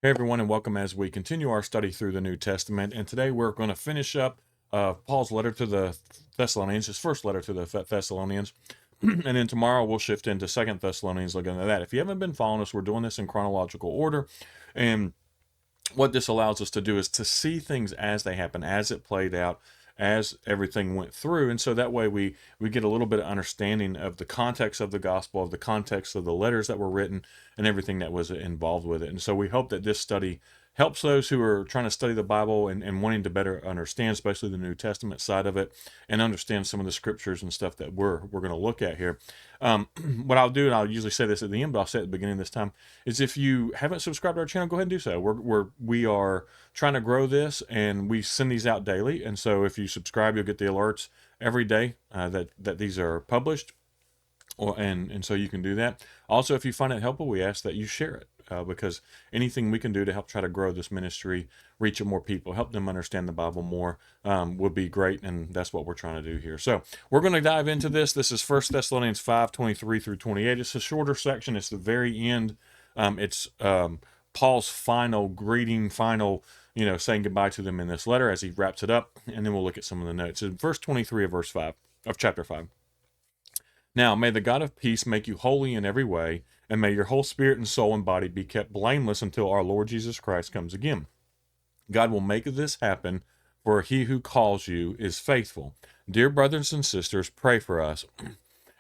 Hey everyone, and welcome as we continue our study through the New Testament. And today we're going to finish up Paul's letter to the Thessalonians, his first letter to the Thessalonians. And then tomorrow we'll shift into Second Thessalonians, looking at that. If you haven't been following us, we're doing this in chronological order. And what this allows us to do is to see things as they happen, as it played out, as everything went through. And so that way we get a little bit of understanding of the context of the gospel, of the context of the letters that were written, and everything that was involved with it. And so we hope that this study helps those who are trying to study the Bible and wanting to better understand, especially the New Testament side of it, and understand some of the scriptures and stuff that we're going to look at here. What I'll do, and I'll usually say this at the end, but I'll say it at the beginning this time, is if you haven't subscribed to our channel, go ahead and do so. We are trying to grow this, and we send these out daily. And so if you subscribe, you'll get the alerts every day that these are published. And so you can do that. Also, if you find it helpful, we ask that you share it because anything we can do to help try to grow this ministry, reach more people, help them understand the Bible more would be great. And that's what we're trying to do here. So we're going to dive into this. This is 1 Thessalonians 5:23 through 28. It's a shorter section. It's the very end. It's Paul's final greeting, saying goodbye to them in this letter as he wraps it up. And then we'll look at some of the notes. In verse 23 of verse 5 of chapter 5. Now, may the God of peace make you holy in every way, and may your whole spirit and soul and body be kept blameless until our Lord Jesus Christ comes again. God will make this happen, for he who calls you is faithful. Dear brothers and sisters, pray for us.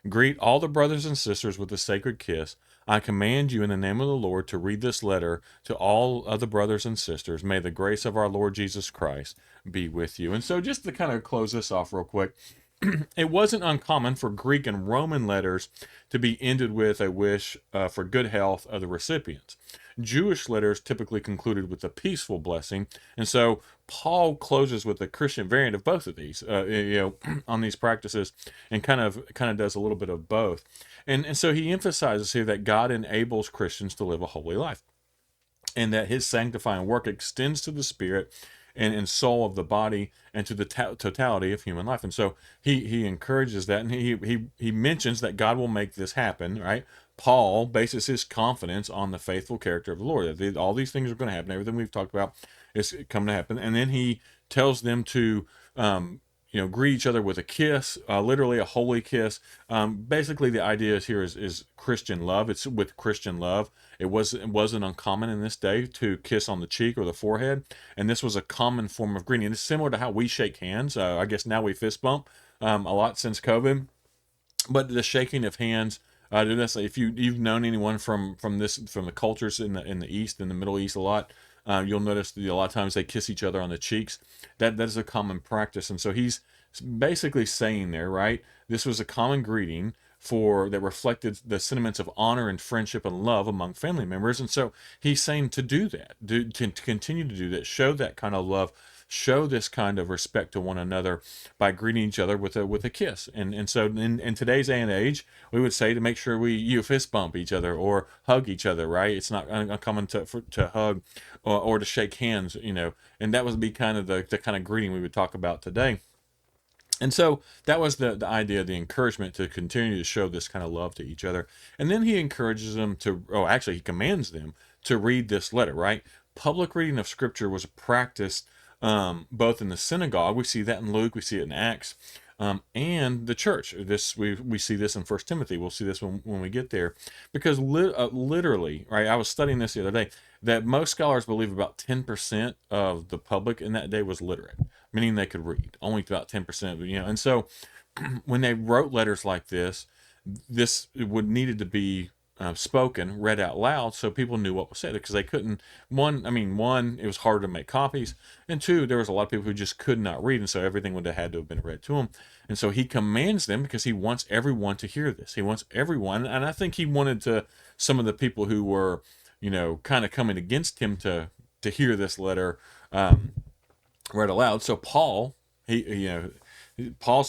Greet all the brothers and sisters with a sacred kiss. I command you in the name of the Lord to read this letter to all other brothers and sisters. May the grace of our Lord Jesus Christ be with you. And so just to kind of close this off real quick, it wasn't uncommon for Greek and Roman letters to be ended with a wish for good health of the recipients. Jewish letters typically concluded with a peaceful blessing, and so Paul closes with a Christian variant of both of these, on these practices, and kind of does a little bit of both. And so he emphasizes here that God enables Christians to live a holy life, and that his sanctifying work extends to the spirit and soul of the body and to the totality of human life. And so he encourages that, and he mentions that God will make this happen, right? Paul bases his confidence on the faithful character of the Lord. That all these things are going to happen. Everything we've talked about is coming to happen. And then he tells them to greet each other with a kiss, literally a holy kiss. Basically, the idea here is Christian love. It's with Christian love. It wasn't uncommon in this day to kiss on the cheek or the forehead, and this was a common form of greeting. It's similar to how we shake hands. I guess now we fist bump a lot since COVID, but the shaking of hands. If you've known anyone from the cultures in the East, in the Middle East a lot, you'll notice that a lot of times they kiss each other on the cheeks. That is a common practice, and so he's basically saying there, right? This was a common greeting that reflected the sentiments of honor and friendship and love among family members, and so he's saying to do that, to continue to do that, show that kind of love, show this kind of respect to one another by greeting each other with a kiss. And so in today's day and age, we would say to make sure you fist bump each other or hug each other, right? It's not uncommon to hug or to shake hands, and that would be kind of the kind of greeting we would talk about today. And so that was the idea, the encouragement to continue to show this kind of love to each other. And then he encourages them he commands them to read this letter, right? Public reading of scripture was practiced both in the synagogue. We see that in Luke, we see it in Acts, and the church. We see this in First Timothy. We'll see this when we get there, because literally, right? I was studying this the other day, that most scholars believe about 10% of the public in that day was literate, meaning they could read. Only about 10%, and so when they wrote letters like this would needed to be spoken, read out loud, so people knew what was said, because they couldn't. One, it was harder to make copies, and two, there was a lot of people who just could not read, and so everything would have had to have been read to them. And so he commands them because he wants everyone to hear this. He wants everyone, and I think he wanted some of the people who were, kind of coming against him to hear this letter read aloud. So Paul's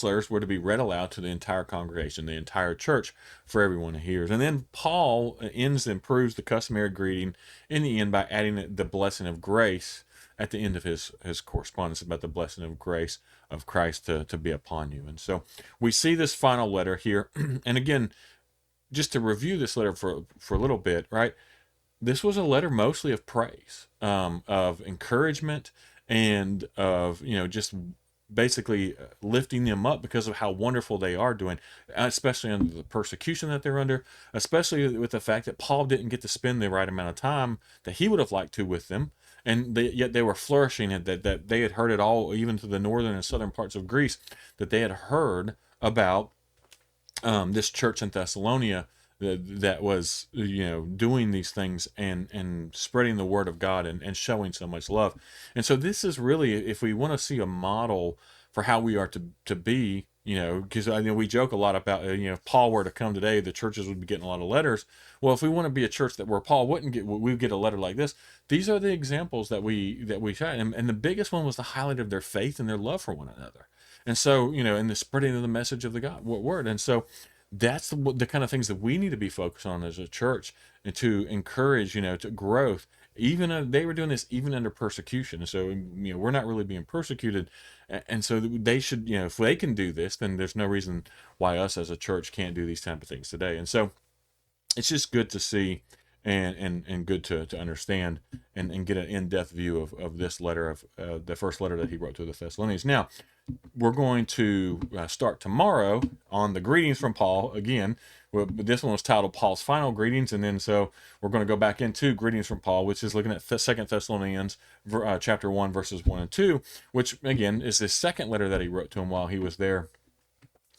letters were to be read aloud to the entire congregation, the entire church, for everyone to hear. And then Paul ends and proves the customary greeting in the end by adding the blessing of grace at the end of his correspondence about the blessing of grace of Christ to be upon you. And so we see this final letter here. And again, just to review this letter for a little bit, right? this was a letter mostly of praise, of encouragement, and of, just basically lifting them up because of how wonderful they are doing, especially under the persecution that they're under, especially with the fact that Paul didn't get to spend the right amount of time that he would have liked to with them. And yet they were flourishing, and that they had heard it all, even to the northern and southern parts of Greece, that they had heard about this church in Thessalonia that was, doing these things and spreading the word of God, and showing so much love. And so this is really, if we want to see a model for how we are to be, because I know we joke a lot about, if Paul were to come today, the churches would be getting a lot of letters. Well, if we want to be a church that where Paul wouldn't get, we would get a letter like this. These are the examples that we shot, and the biggest one was the highlight of their faith and their love for one another. And so, in the spreading of the message of the God word. And so that's the kind of things that we need to be focused on as a church, and to encourage, to growth. Even they were doing this even under persecution. So, we're not really being persecuted. And so they should, if they can do this, then there's no reason why us as a church can't do these type of things today. And so it's just good to see, and good to understand, and get an in-depth view of this letter, of the first letter that he wrote to the Thessalonians. Now, we're going to start tomorrow on the greetings from Paul again. This one was titled Paul's Final Greetings, and then so we're going to go back into greetings from Paul, which is looking at 2 Thessalonians chapter 1, verses 1 and 2, which again is the second letter that he wrote to him while he was there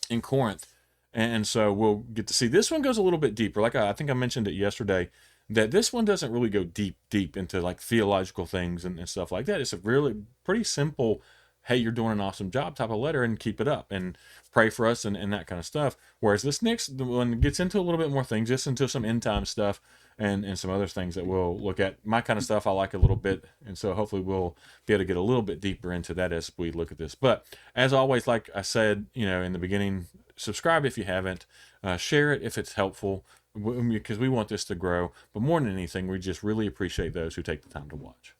in Corinth. And so we'll get to see, this one goes a little bit deeper. Like I think I mentioned it yesterday, that this one doesn't really go deep into like theological things and stuff like that. It's a really pretty simple, hey, you're doing an awesome job type of letter, and keep it up, and pray for us, and that kind of stuff. Whereas this next one gets into a little bit more things, just into some end time stuff, and some other things that we'll look at. My kind of stuff I like a little bit, and so hopefully we'll be able to get a little bit deeper into that as we look at this. But as always, like I said, in the beginning, subscribe if you haven't, share it if it's helpful, because we want this to grow. But more than anything, we just really appreciate those who take the time to watch.